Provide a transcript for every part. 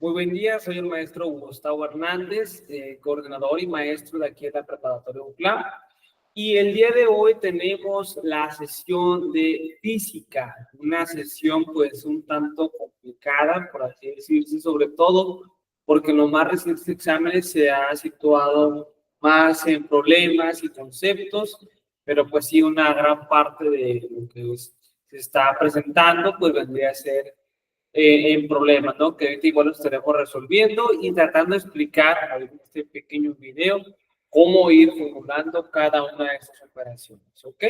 Muy buen día, soy el maestro Gustavo Hernández, coordinador y maestro de aquí en la preparatoria UCLAM. Y el día de hoy tenemos la sesión de física, una sesión pues un tanto complicada, por así decirse, sobre todo porque en los más recientes exámenes se ha situado más en problemas y conceptos, pero pues sí una gran parte de lo que se está presentando pues vendría a ser en problemas, ¿no? Que ahorita igual lo estaremos resolviendo y tratando de explicar en este pequeño video cómo ir formulando cada una de estas operaciones, ¿ok?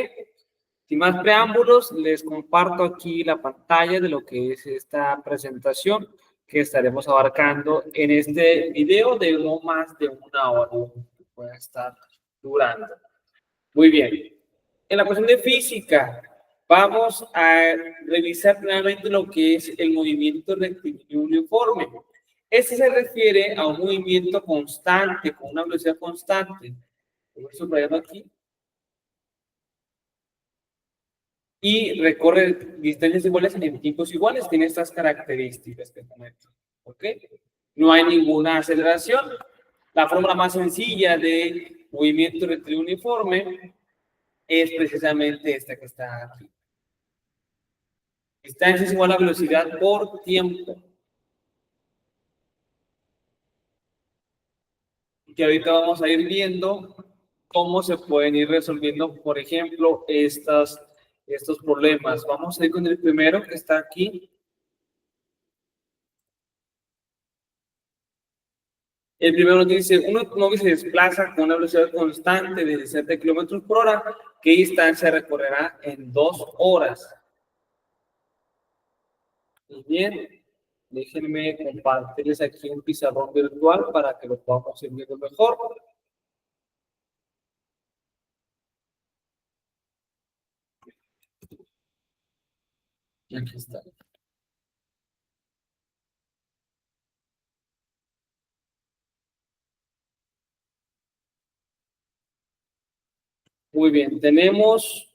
Sin más preámbulos, les comparto aquí la pantalla de lo que es esta presentación que estaremos abarcando en este video de no más de una hora que pueda estar durando. Muy bien. En la cuestión de física, vamos a revisar primeramente lo que es el movimiento rectilíneo uniforme. Este se refiere a un movimiento constante, con una velocidad constante. Voy a subrayarlo aquí. Y recorre distancias iguales en tiempos iguales. Tiene estas características que comento. ¿Ok? No hay ninguna aceleración. La fórmula más sencilla de movimiento rectilíneo uniforme es precisamente esta que está aquí. Distancia es igual a velocidad por tiempo. Que ahorita vamos a ir viendo cómo se pueden ir resolviendo, por ejemplo, estos problemas. Vamos a ir con el primero que está aquí. El primero nos dice, un automóvil se desplaza con una velocidad constante de 60 kilómetros por hora. ¿Qué distancia recorrerá en 2 horas? Muy bien. Déjenme compartirles aquí un pizarrón virtual para que lo podamos ir viendo mejor. Y aquí está. Muy bien, tenemos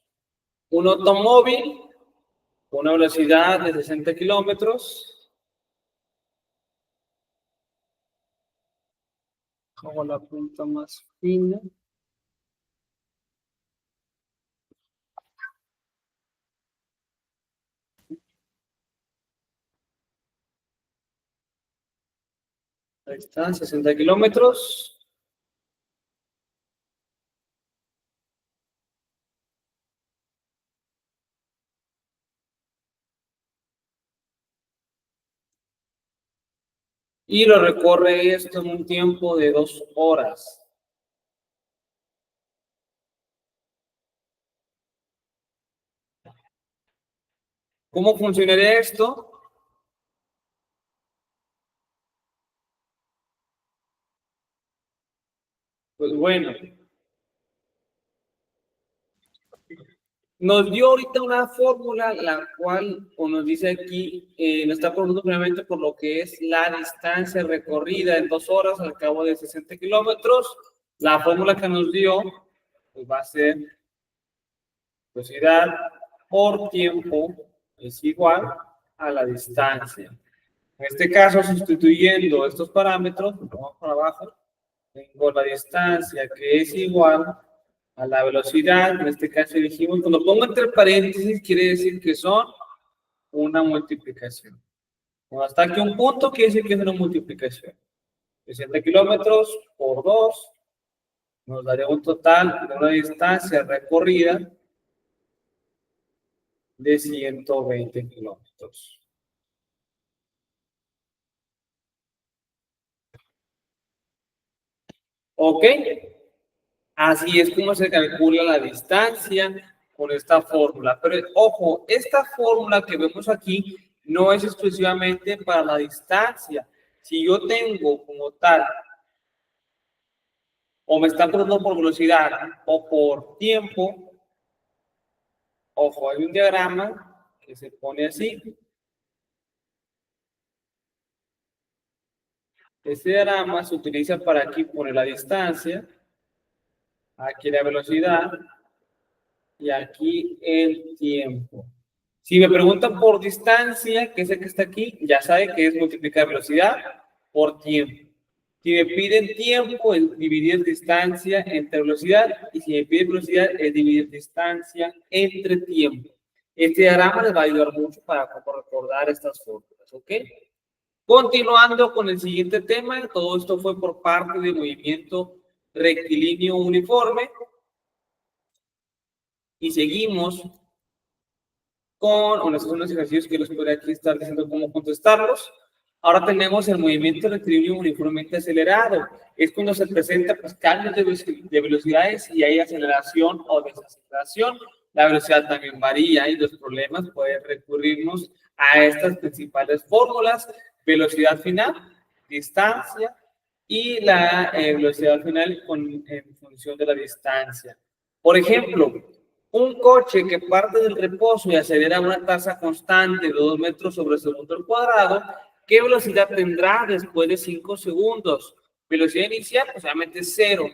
un automóvil con una velocidad de 60 kilómetros. Hago la punta más fina. Ahí está, 60 kilómetros. Y lo recorre esto en un tiempo de 2 horas. ¿Cómo funcionaría esto? Pues bueno, nos dio ahorita una fórmula, la cual, como nos dice aquí, nos está preguntando primeramente por lo que es la distancia recorrida en 2 horas al cabo de 60 kilómetros. La fórmula que nos dio pues va a ser velocidad por tiempo es igual a la distancia. En este caso, sustituyendo estos parámetros, vamos para abajo, tengo la distancia que es igual a la velocidad. En este caso dijimos, cuando pongo entre paréntesis, quiere decir que son una multiplicación. Cuando está aquí un punto, quiere decir que es una multiplicación. 60 kilómetros por 2 nos daría un total de una distancia recorrida de 120 kilómetros. ¿Ok? Así es como se calcula la distancia con esta fórmula. Pero ojo, esta fórmula que vemos aquí no es exclusivamente para la distancia. Si yo tengo como tal, o me están preguntando por velocidad o por tiempo, ojo, hay un diagrama que se pone así. Este diagrama se utiliza para aquí poner la distancia, aquí la velocidad y aquí el tiempo. Si me preguntan por distancia, que es el que está aquí, ya sabe que es multiplicar velocidad por tiempo. Si me piden tiempo, es dividir distancia entre velocidad, y si me piden velocidad, es dividir distancia entre tiempo. Este diagrama les va a ayudar mucho para recordar estas fórmulas, ¿ok? Continuando con el siguiente tema, todo esto fue por parte del movimiento rectilíneo uniforme. Y seguimos con unos ejercicios que les podría aquí estar diciendo cómo contestarlos. Ahora tenemos el movimiento rectilíneo uniformemente acelerado. Es cuando se presenta pues, cambios de velocidades y hay aceleración o desaceleración. La velocidad también varía y los problemas pueden recurrirnos a estas principales fórmulas: velocidad final, distancia y la velocidad final en función de la distancia. Por ejemplo, un coche que parte del reposo y acelera a una tasa constante de 2 metros sobre segundo al cuadrado, ¿qué velocidad tendrá después de 5 segundos? Velocidad inicial, pues obviamente 0.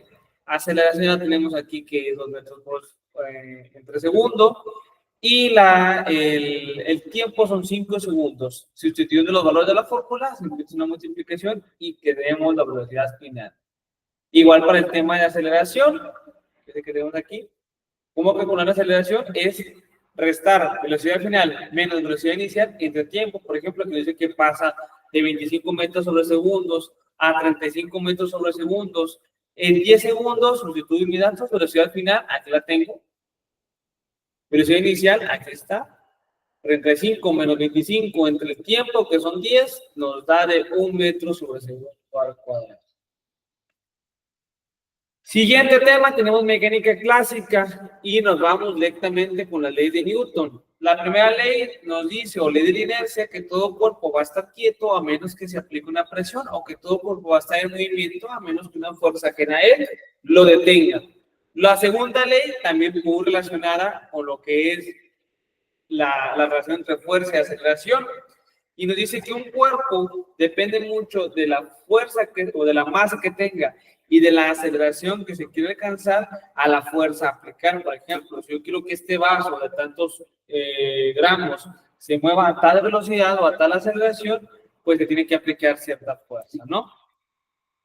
Aceleración la tenemos aquí que es 2 metros entre segundo. Y el tiempo son 5 segundos. Sustituyendo los valores de la fórmula, se empieza una multiplicación y tenemos la velocidad final. Igual para el tema de aceleración, que tenemos aquí. ¿Cómo calcular la aceleración? Es restar velocidad final menos velocidad inicial entre tiempo. Por ejemplo, que dice que pasa de 25 metros sobre segundos a 35 metros sobre segundos. En 10 segundos, sustituyo mi datos, velocidad final, aquí la tengo. Velocidad inicial, aquí está. 35 menos 25 entre el tiempo, que son 10, nos da de 1 metro sobre segundo al cuadrado. Siguiente tema, tenemos mecánica clásica y nos vamos directamente con la ley de Newton. La primera ley nos dice, o ley de la inercia, que todo cuerpo va a estar quieto a menos que se aplique una presión, o que todo cuerpo va a estar en movimiento a menos que una fuerza ajena a él lo detenga. La segunda ley también muy relacionada con lo que es la relación entre fuerza y aceleración, y nos dice que un cuerpo depende mucho de la fuerza o de la masa que tenga y de la aceleración que se quiere alcanzar a la fuerza a aplicar. Por ejemplo, si yo quiero que este vaso de tantos gramos se mueva a tal velocidad o a tal aceleración, pues se tiene que aplicar cierta fuerza, ¿no?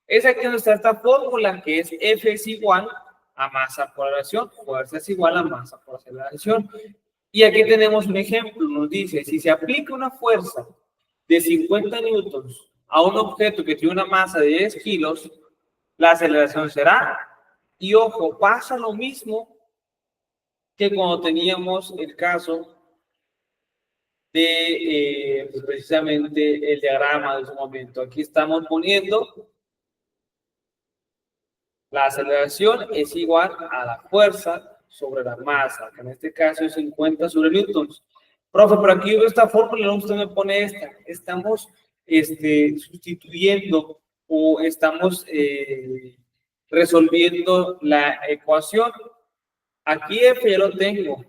Es aquí donde está esta fórmula, que es F es igual a masa por aceleración, fuerza es igual a masa por aceleración. Y aquí tenemos un ejemplo, nos dice, si se aplica una fuerza de 50 newtons a un objeto que tiene una masa de 10 kilos, la aceleración será, y ojo, pasa lo mismo que cuando teníamos el caso de pues precisamente el diagrama de su momento. Aquí estamos poniendo la aceleración es igual a la fuerza sobre la masa, que en este caso es 50 sobre newtons. Profe, por aquí veo esta fórmula, no usted me pone esta. Estamos sustituyendo o estamos resolviendo la ecuación. Aquí F ya lo tengo,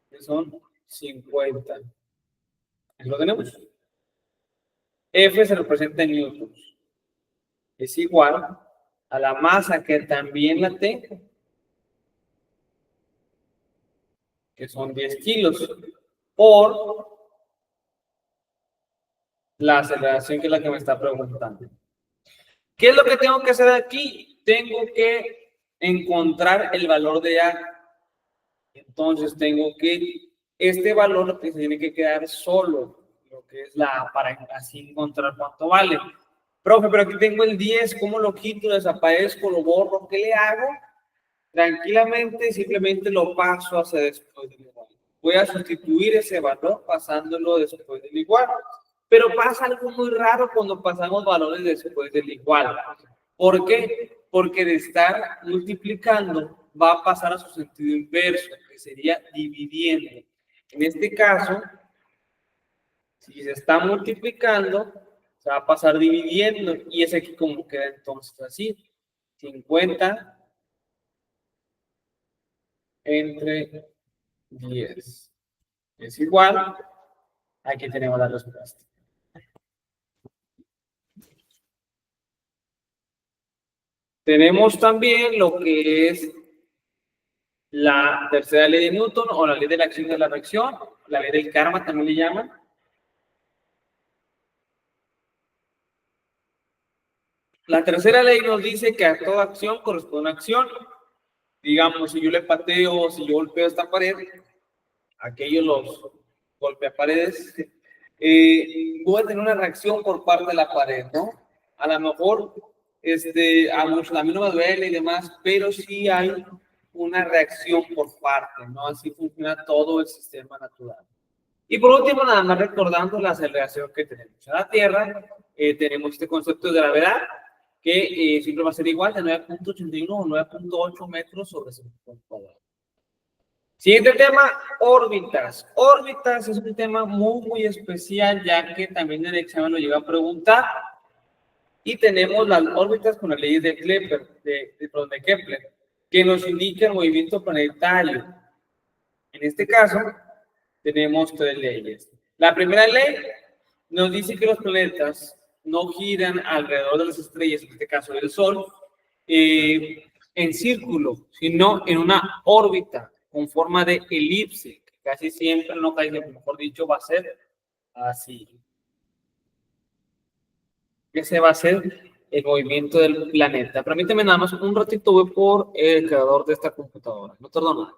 que son 50. Aquí lo tenemos. F se representa en newtons. Es igual a la masa que también la tengo, que son 10 kilos, por la aceleración, que es la que me está preguntando. ¿Qué es lo que tengo que hacer aquí? Tengo que encontrar el valor de A. Entonces tengo que, este valor que se tiene que quedar solo, lo que es la A, para así encontrar cuánto vale. Profe, pero aquí tengo el 10, ¿cómo lo quito, desaparezco, lo borro? ¿Qué le hago? Tranquilamente, simplemente lo paso hacia después del igual. Voy a sustituir ese valor pasándolo después del igual. Pero pasa algo muy raro cuando pasamos valores después del igual. ¿Por qué? Porque de estar multiplicando va a pasar a su sentido inverso, que sería dividiendo. En este caso, si se está multiplicando, se va a pasar dividiendo, y es aquí como queda entonces así. 50 entre 10 es igual. Aquí tenemos la respuesta. Tenemos también lo que es la tercera ley de Newton, o la ley de la acción y de la reacción, la ley del karma también le llaman. La tercera ley nos dice que a toda acción corresponde una acción. Digamos, si yo le pateo, si yo golpeo esta pared, aquellos los golpeaparedes, voy a tener una reacción por parte de la pared, ¿no? A lo mejor, a mí no me duele y demás, pero sí hay una reacción por parte, ¿no? Así funciona todo el sistema natural. Y por último, nada más recordando la aceleración que tenemos en la Tierra, tenemos este concepto de gravedad, que siempre va a ser igual de 9.81 o 9.8 metros sobre segundo cuadrado. Siguiente tema, órbitas. Órbitas es un tema muy especial, ya que también en el examen lo llega a preguntar. Y tenemos las órbitas con las leyes de Kepler, que nos indica el movimiento planetario. En este caso, tenemos tres leyes. La primera ley nos dice que los planetas no giran alrededor de las estrellas, en este caso del Sol, en círculo, sino en una órbita con forma de elipse, que casi siempre, no casi, mejor dicho, va a ser así. Ese va a ser el movimiento del planeta. Permíteme nada más un ratito, voy por el creador de esta computadora. No tardo nada.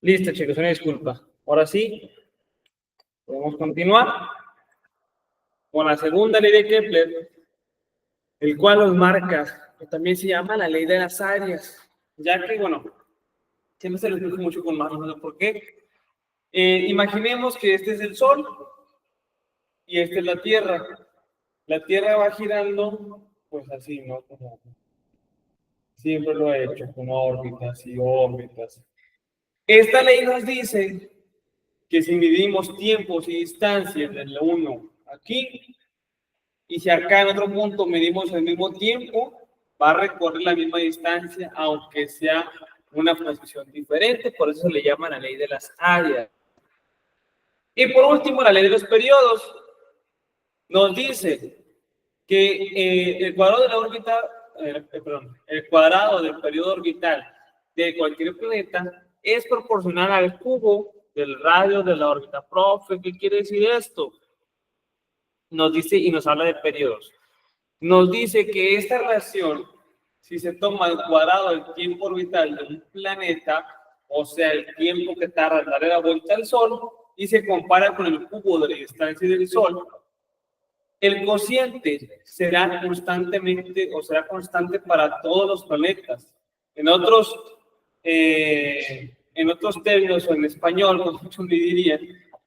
Listo, chicos, una disculpa. Ahora sí, podemos continuar con la segunda ley de Kepler, el cual nos marca, que también se llama la ley de las áreas, ya que, bueno, siempre se lo explico mucho con más, no sé por qué. Imaginemos que este es el Sol y esta es la Tierra. La Tierra va girando, pues así, ¿no? Como siempre lo he hecho, con órbitas y órbitas. Esta ley nos dice que si medimos tiempos y distancias del 1 aquí, y si acá en otro punto medimos el mismo tiempo, va a recorrer la misma distancia, aunque sea una posición diferente, por eso se le llama la ley de las áreas. Y por último, la ley de los periodos nos dice que el cuadrado de la órbita, el cuadrado del periodo orbital de cualquier planeta es proporcional al cubo del radio de la órbita. Profe, ¿qué quiere decir esto? Nos dice y nos habla de periodos. Nos dice que esta relación, si se toma el cuadrado del tiempo orbital de un planeta, o sea, el tiempo que tarda en darle la vuelta al Sol, y se compara con el cubo de la distancia del Sol, el cociente será constantemente o será constante para todos los planetas. En otros términos o en español, como muchos me dirían,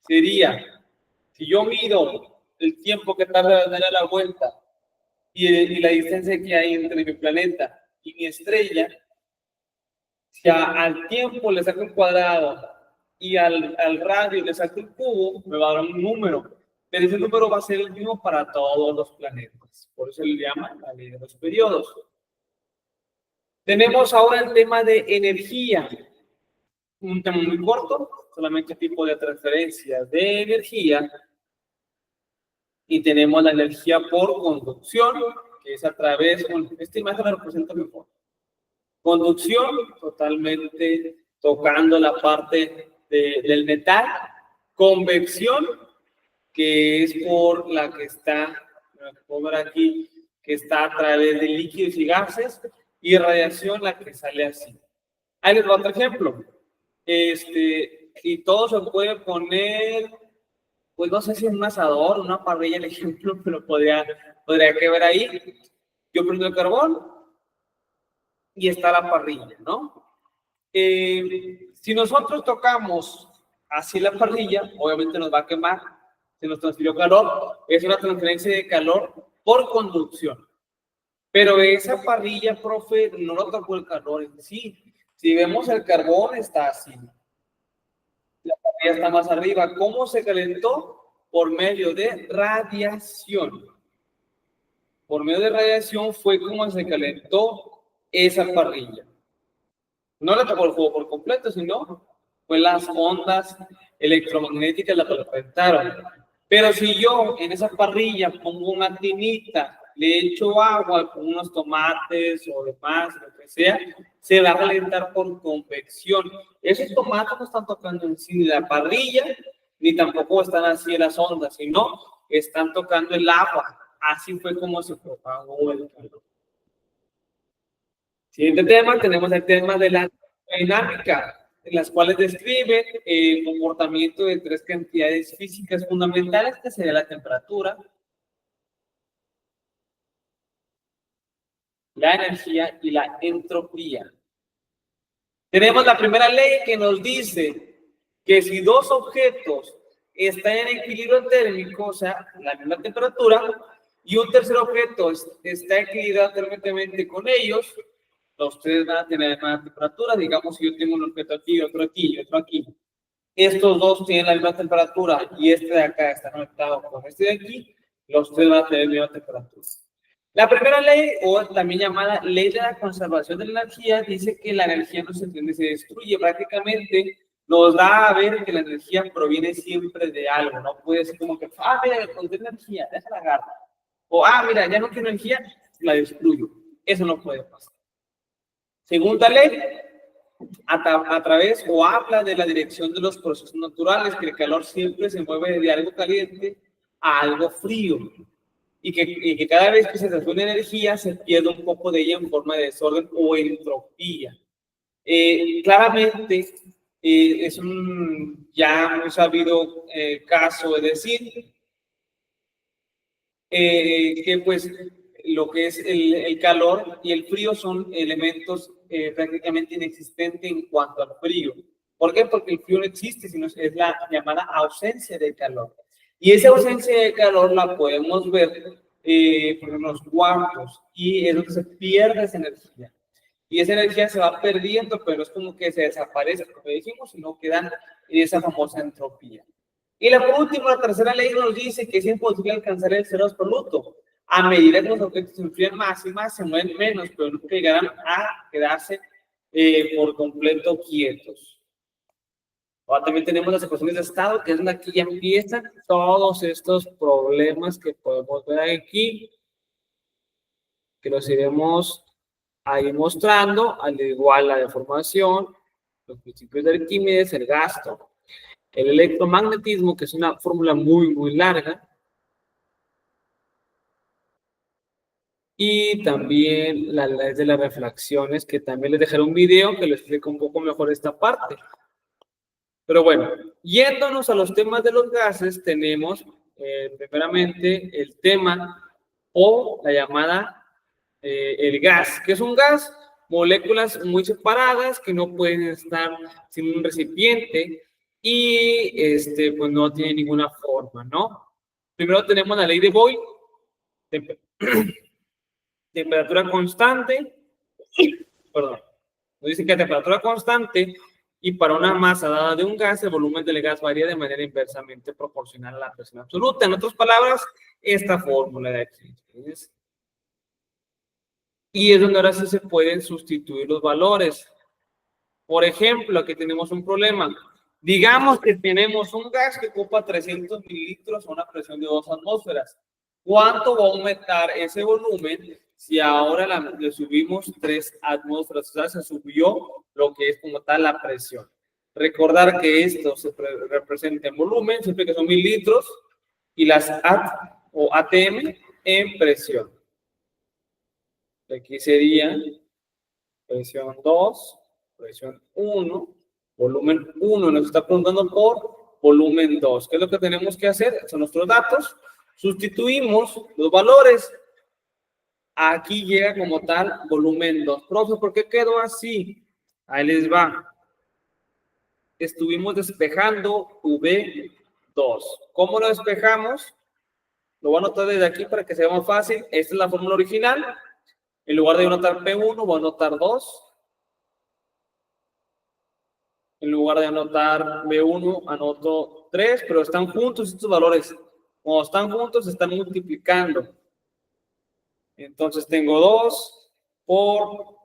sería, si yo mido el tiempo que tarda en darle la vuelta y la distancia que hay entre mi planeta y mi estrella, si al tiempo le saco el cuadrado y al radio le saco el cubo, me va a dar un número. Pero ese número va a ser el mismo para todos los planetas. Por eso le llama la ley de los periodos. Tenemos ahora el tema de energía. Un tema muy corto, solamente tipo de transferencia de energía. Y tenemos la energía por conducción, que es a través, esta imagen la representa mejor. Conducción, totalmente tocando la parte del metal. Convección, que es por la que está, puedo ver aquí, que está a través de líquidos y gases, y radiación, la que sale así. Ahí les va otro ejemplo. Y todo se puede poner, pues no sé si es un asador, una parrilla, el ejemplo, pero podría que ver ahí. Yo prendo el carbón y está la parrilla, ¿no? Si nosotros tocamos así la parrilla, obviamente nos va a quemar. Se nos transfirió calor, es una transferencia de calor por conducción. Pero esa parrilla, profe, no lo tocó el calor en sí. Si vemos el carbón, está así. La parrilla está más arriba. ¿Cómo se calentó? Por medio de radiación. Por medio de radiación fue como se calentó esa parrilla. No le tocó el fuego por completo, sino fue las ondas electromagnéticas las que lo calentaron. Pero si yo en esa parrilla pongo una tinita, le echo agua, pongo unos tomates o demás, lo que sea, se va a calentar por convección. Esos tomates no están tocando en sí la parrilla, ni tampoco están así en las ondas, sino están tocando el agua. Así fue como se propagó el calor. Siguiente tema, tenemos el tema de la dinámica, en las cuales describe el comportamiento de tres cantidades físicas fundamentales, que sería la temperatura, la energía y la entropía. Tenemos la primera ley que nos dice que si dos objetos están en equilibrio térmico, o sea, la misma temperatura, y un tercer objeto está equilibrado térmicamente con ellos, los tres van a tener la misma temperatura. Digamos, si yo tengo un objeto aquí, otro aquí y otro aquí, estos dos tienen la misma temperatura y este de acá está conectado con este de aquí, los tres van a tener la misma temperatura. La primera ley, o también llamada ley de la conservación de la energía, dice que la energía no se entiende, se destruye. Prácticamente nos da a ver que la energía proviene siempre de algo. No puede ser como que, mira, encontré energía, déjala agarrar. O, mira, ya no quiero energía, la destruyo. Eso no puede pasar. Segunda ley, a través o habla de la dirección de los procesos naturales, que el calor siempre se mueve de algo caliente a algo frío, y que cada vez que se transfiere energía se pierde un poco de ella en forma de desorden o entropía. Claramente es un ya muy sabido caso de decir que pues lo que es el calor y el frío son elementos prácticamente inexistentes en cuanto al frío. ¿Por qué? Porque el frío no existe, sino es la llamada ausencia de calor. Y esa ausencia de calor la podemos ver, por ejemplo, en los cuartos, y es donde se pierde esa energía. Y esa energía se va perdiendo, pero es como que se desaparece, como dijimos, sino quedan en esa famosa entropía. Y la última, la tercera ley nos dice que es imposible alcanzar el cero absoluto. A medida que los objetos se enfrían más y más, se mueven menos, pero nunca llegarán a quedarse por completo quietos. Ahora también tenemos las ecuaciones de estado, que es donde aquí ya empiezan todos estos problemas que podemos ver aquí, que los iremos ahí mostrando, al igual la deformación, los principios de Arquímedes, el gasto, el electromagnetismo, que es una fórmula muy, muy larga, y también la ley de las refracciones, que también les dejaré un video que les explica un poco mejor esta parte. Pero bueno, yéndonos a los temas de los gases, tenemos primeramente el tema o la llamada el gas. ¿Qué es un gas? Moléculas muy separadas que no pueden estar sin un recipiente y pues no tiene ninguna forma, ¿no? Primero tenemos la ley de Boyle, temperatura constante, perdón, nos dice que a temperatura constante Y para una masa dada de un gas, el volumen del gas varía de manera inversamente proporcional a la presión absoluta. En otras palabras, esta fórmula de aquí. Y es donde ahora sí se pueden sustituir los valores. Por ejemplo, aquí tenemos un problema. Digamos que tenemos un gas que ocupa 300 mililitros a una presión de 2 atmósferas. ¿Cuánto va a aumentar ese volumen si ahora le subimos 3 atmósferas? O sea, se subió lo que es como tal la presión. Recordar que esto se representa en volumen, siempre que son mililitros, y las AT o ATM en presión. Aquí sería presión 2, presión 1, volumen 1. Nos está preguntando por volumen 2. ¿Qué es lo que tenemos que hacer? Son nuestros datos. Sustituimos los valores. Aquí llega como tal volumen 2. Profe, ¿por qué quedó así? Ahí les va. Estuvimos despejando V2. ¿Cómo lo despejamos? Lo voy a anotar desde aquí para que sea más fácil. Esta es la fórmula original. En lugar de anotar P1, voy a anotar 2. En lugar de anotar B1, anoto 3, pero están juntos estos valores. Cuando están juntos, se están multiplicando. Entonces tengo 2 por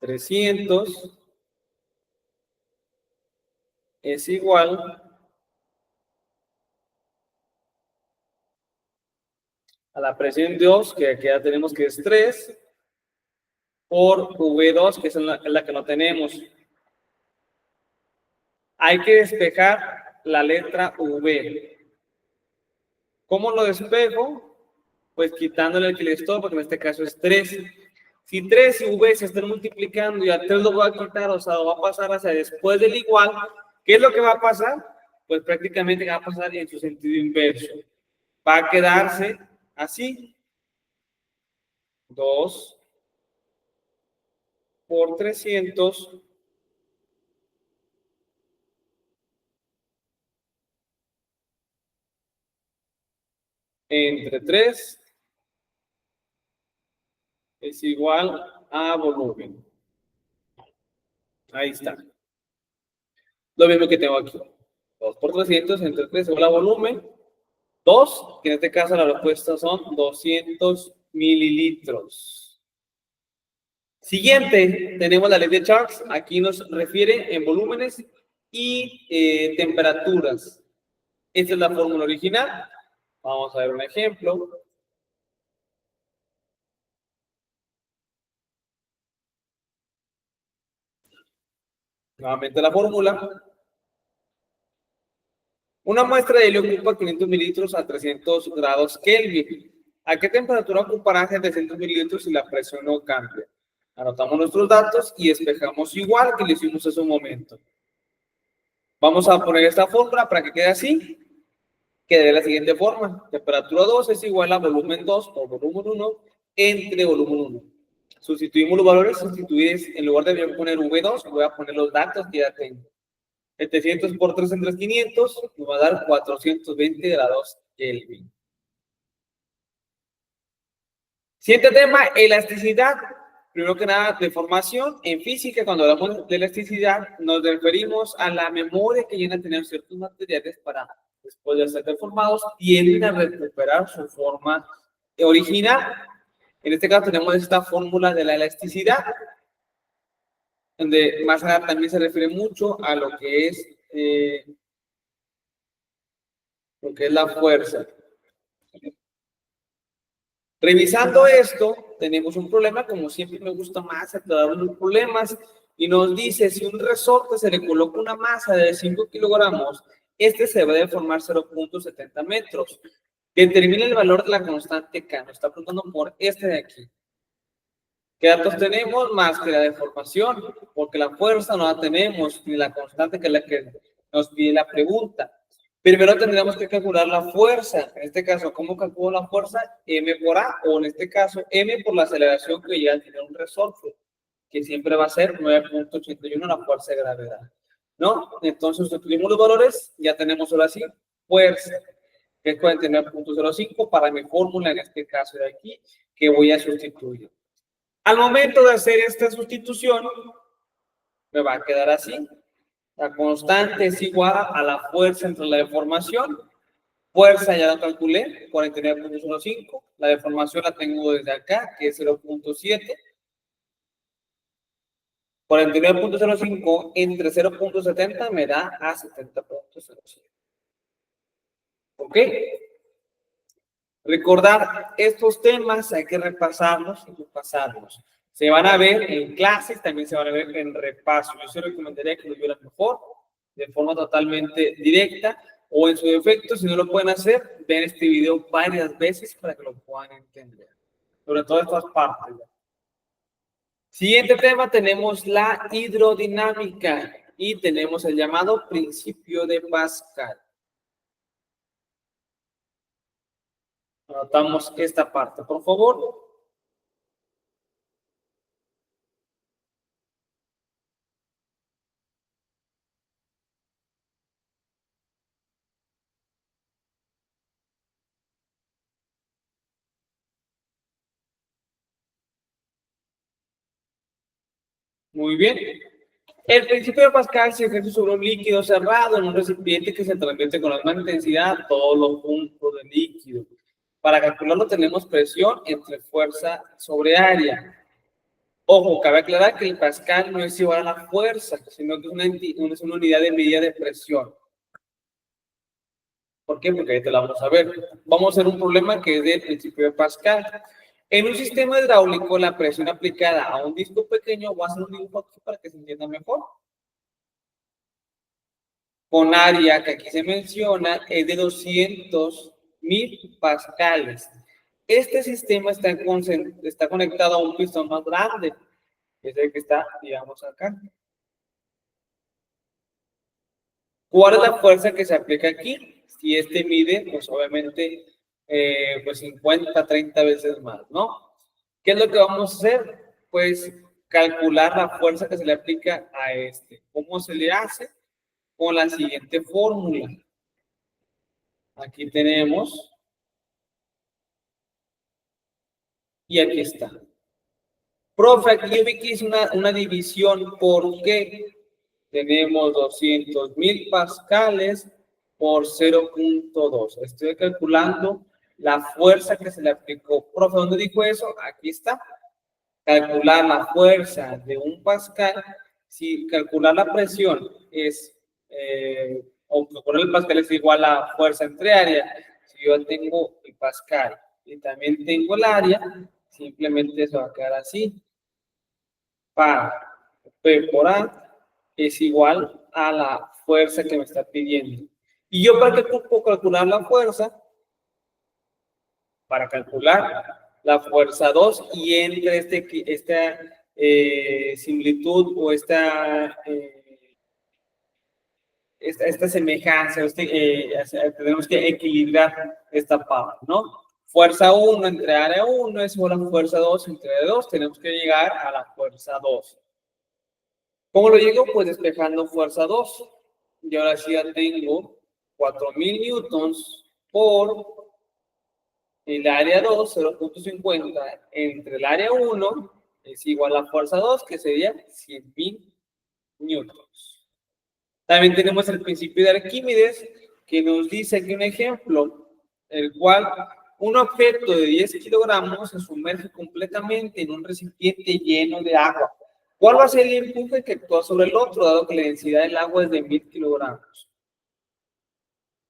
300 es igual a la presión de 2, que aquí ya tenemos que es 3, por V2, que es la que no tenemos. Hay que despejar la letra V. ¿Cómo lo despejo? Pues quitándole el que le estorba, porque en este caso es 3. Si 3 y V se están multiplicando y a 3 lo voy a quitar, o sea, lo va a pasar hacia después del igual, ¿qué es lo que va a pasar? Pues prácticamente va a pasar en su sentido inverso. Va a quedarse así. 2 por 300 entre 3 es igual a volumen. Ahí está. Lo mismo que tengo aquí. 2 por 300 entre 3 es igual a volumen. 2, que en este caso la respuesta son 200 mililitros. Siguiente, tenemos la ley de Charles. Aquí nos refiere en volúmenes y temperaturas. Esta es la fórmula original. Vamos a ver un ejemplo. Nuevamente la fórmula. Una muestra de helio ocupa 500 mililitros a 300 grados Kelvin. ¿A qué temperatura ocupará 700 mililitros si la presión no cambia? Anotamos nuestros datos y despejamos igual que lo hicimos hace un momento. Vamos a poner esta fórmula para que quede así. Quede de la siguiente forma. Temperatura 2 es igual a volumen 2 por volumen 1 entre volumen 1. Sustituimos los valores, en lugar de poner V2, voy a poner los datos que ya tengo. 700 por 3 entre 500 nos va a dar 420 grados Kelvin. Siguiente tema, elasticidad. Primero que nada, deformación. En física, cuando hablamos de elasticidad, nos referimos a la memoria que llegan a tener ciertos materiales para, después de ser deformados, tienden a recuperar su forma original. En este caso tenemos esta fórmula de la elasticidad, donde más allá también se refiere mucho a lo que es la fuerza. Revisando esto, tenemos un problema, como siempre me gusta más aclarar los problemas, y nos dice, si un resorte se le coloca una masa de 5 kilogramos, este se va a deformar 0.70 metros. Determina el valor de la constante K. Nos está preguntando por este de aquí. ¿Qué datos tenemos? Más que la deformación, porque la fuerza no la tenemos, ni la constante que es la que nos pide la pregunta. Primero tendríamos que calcular la fuerza. En este caso, ¿cómo calculo la fuerza? M por A, o en este caso, M por la aceleración que llega a tener un resorte, que siempre va a ser 9.81 la fuerza de gravedad. ¿No? Entonces, sustituimos los valores, ya tenemos ahora sí fuerza, que es 49.05 para mi fórmula, en este caso de aquí, que voy a sustituir. Al momento de hacer esta sustitución, me va a quedar así. La constante es igual a la fuerza entre la deformación. Fuerza ya la calculé, 49.05. La deformación la tengo desde acá, que es 0.7. 49.05 entre 0.70 me da a 70.07. ¿Ok? Recordar estos temas, hay que repasarlos y repasarlos. Se van a ver en clases, también se van a ver en repaso. Yo se recomendaría que lo vieran mejor, de forma totalmente directa, o en su defecto, si no lo pueden hacer, ven este video varias veces para que lo puedan entender. Sobre todo estas partes. Siguiente tema, tenemos la hidrodinámica y tenemos el llamado principio de Pascal. Anotamos esta parte, por favor. Muy bien. El principio de Pascal se ejerce sobre un líquido cerrado en un recipiente que se transmite con la misma intensidad a todos los puntos del líquido. Para calcularlo tenemos presión entre fuerza sobre área. Ojo, cabe aclarar que el Pascal no es igual a la fuerza, sino que es una unidad de medida de presión. ¿Por qué? Porque ahí te la vamos a ver. Vamos a hacer un problema que es del principio de Pascal. En un sistema hidráulico, la presión aplicada a un disco pequeño, voy a hacer un dibujo aquí para que se entienda mejor. Con área que aquí se menciona es de 200.000 pascales. Este sistema está conectado a un pistón más grande, que es el que está, digamos, acá. ¿Cuál es la fuerza que se aplica aquí? Si este mide, pues obviamente, pues 50, 30 veces más, ¿no? ¿Qué es lo que vamos a hacer? Pues calcular la fuerza que se le aplica a este. ¿Cómo se le hace? Con la siguiente fórmula. Aquí tenemos, y aquí está. Profe, aquí yo vi que hice una división porque tenemos 200.000 pascales por 0.2. Estoy calculando la fuerza que se le aplicó. Profe, ¿dónde dijo eso? Aquí está. Calcular la fuerza de un pascal. Si calcular la presión es, o calcular el pascal es igual a fuerza entre área, si yo tengo el pascal y también tengo el área, simplemente se va a quedar así. Para P por A es igual a la fuerza que me está pidiendo. Y yo para qué puedo calcular la fuerza, para calcular la fuerza 2 y entre esta similitud o esta semejanza, tenemos que equilibrar esta parte, ¿no? Fuerza 1 entre área 1 es igual a fuerza 2 entre área 2, tenemos que llegar a la fuerza 2. ¿Cómo lo llego? Pues despejando fuerza 2. Y ahora sí ya tengo 4.000 newtons por el área 2, 0.50, entre el área 1 es igual a fuerza 2, que sería 100.000 newtons. También tenemos el principio de Arquímedes, que nos dice aquí un ejemplo, el cual un objeto de 10 kilogramos se sumerge completamente en un recipiente lleno de agua. ¿Cuál va a ser el empuje que actúa sobre el otro, dado que la densidad del agua es de 1.000 kilogramos?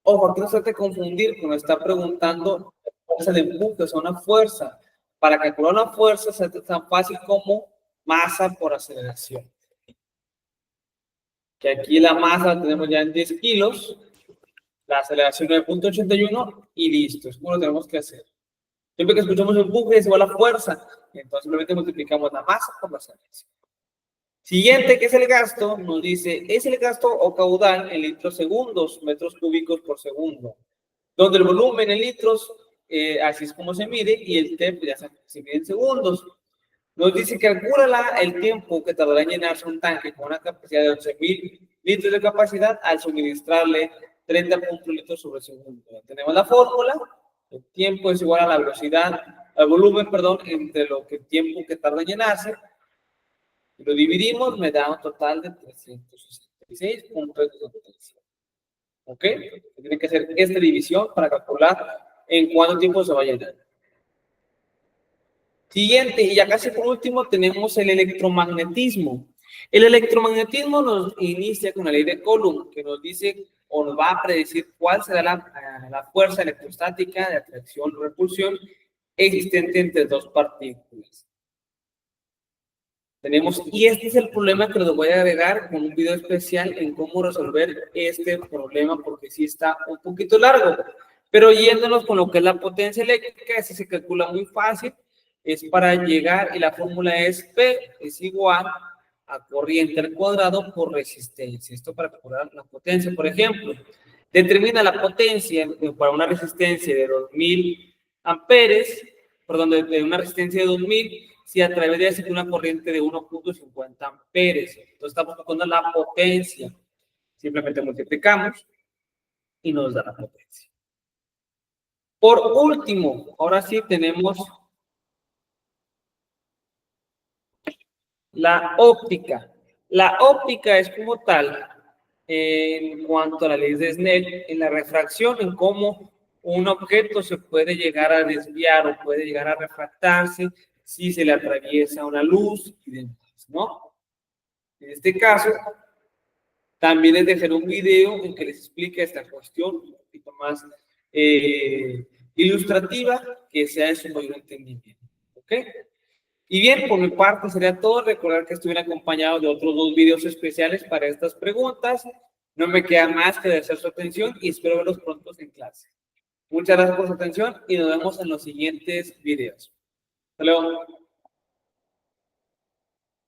Ojo, aquí no se te confundir, cuando está preguntando fuerza de empuje, o sea, una fuerza. Para calcular una fuerza es tan fácil como masa por aceleración. Que aquí la masa la tenemos ya en 10 kilos, la aceleración 9.81 y listo, es como lo tenemos que hacer. Siempre que escuchamos empuje es igual a fuerza, entonces simplemente multiplicamos la masa por la aceleración. Siguiente, que es el gasto, nos dice, es el gasto o caudal en litros segundos, metros cúbicos por segundo, donde el volumen en litros, así es como se mide, y el tiempo ya se mide en segundos. Nos dice, calcula el tiempo que tardará en llenarse un tanque con una capacidad de 11.000 litros de capacidad al suministrarle 30 litros sobre segundo. Tenemos la fórmula, el tiempo es igual a la velocidad, al volumen, perdón, entre lo que el tiempo que tarda en llenarse, Lo dividimos, me da un total de 366.75. ¿Ok? Tiene que hacer esta división para calcular en cuánto tiempo se va a llenar. Siguiente, y ya casi por último, tenemos el electromagnetismo. El electromagnetismo nos inicia con la ley de Coulomb, que nos dice o nos va a predecir cuál será la fuerza electrostática de atracción o repulsión existente entre dos partículas. Y este es el problema que les voy a agregar con un video especial en cómo resolver este problema, porque sí está un poquito largo. Pero yéndonos con lo que es la potencia eléctrica, ese se calcula muy fácil, es para llegar, y la fórmula es P es igual a corriente al cuadrado por resistencia. Esto para calcular la potencia. Por ejemplo, determina la potencia para una resistencia de 2000 amperes, perdón, de una resistencia de 2000, si a través de ella se una corriente de 1.50 amperes. Entonces estamos buscando la potencia. Simplemente multiplicamos y nos da la potencia. Por último, ahora sí tenemos la óptica. La óptica es como tal, en cuanto a la ley de Snell, en la refracción, en cómo un objeto se puede llegar a desviar o puede llegar a refractarse si se le atraviesa una luz y demás, ¿no? En este caso, también les dejaré un video en que les explique esta cuestión un poquito más ilustrativa, que sea de su mayor entendimiento, ¿ok? Y bien, por mi parte sería todo. Recordar que estuvieron acompañados de otros 2 videos especiales para estas preguntas. No me queda más que agradecer su atención y espero verlos pronto en clase. Muchas gracias por su atención y nos vemos en los siguientes videos. Hasta luego.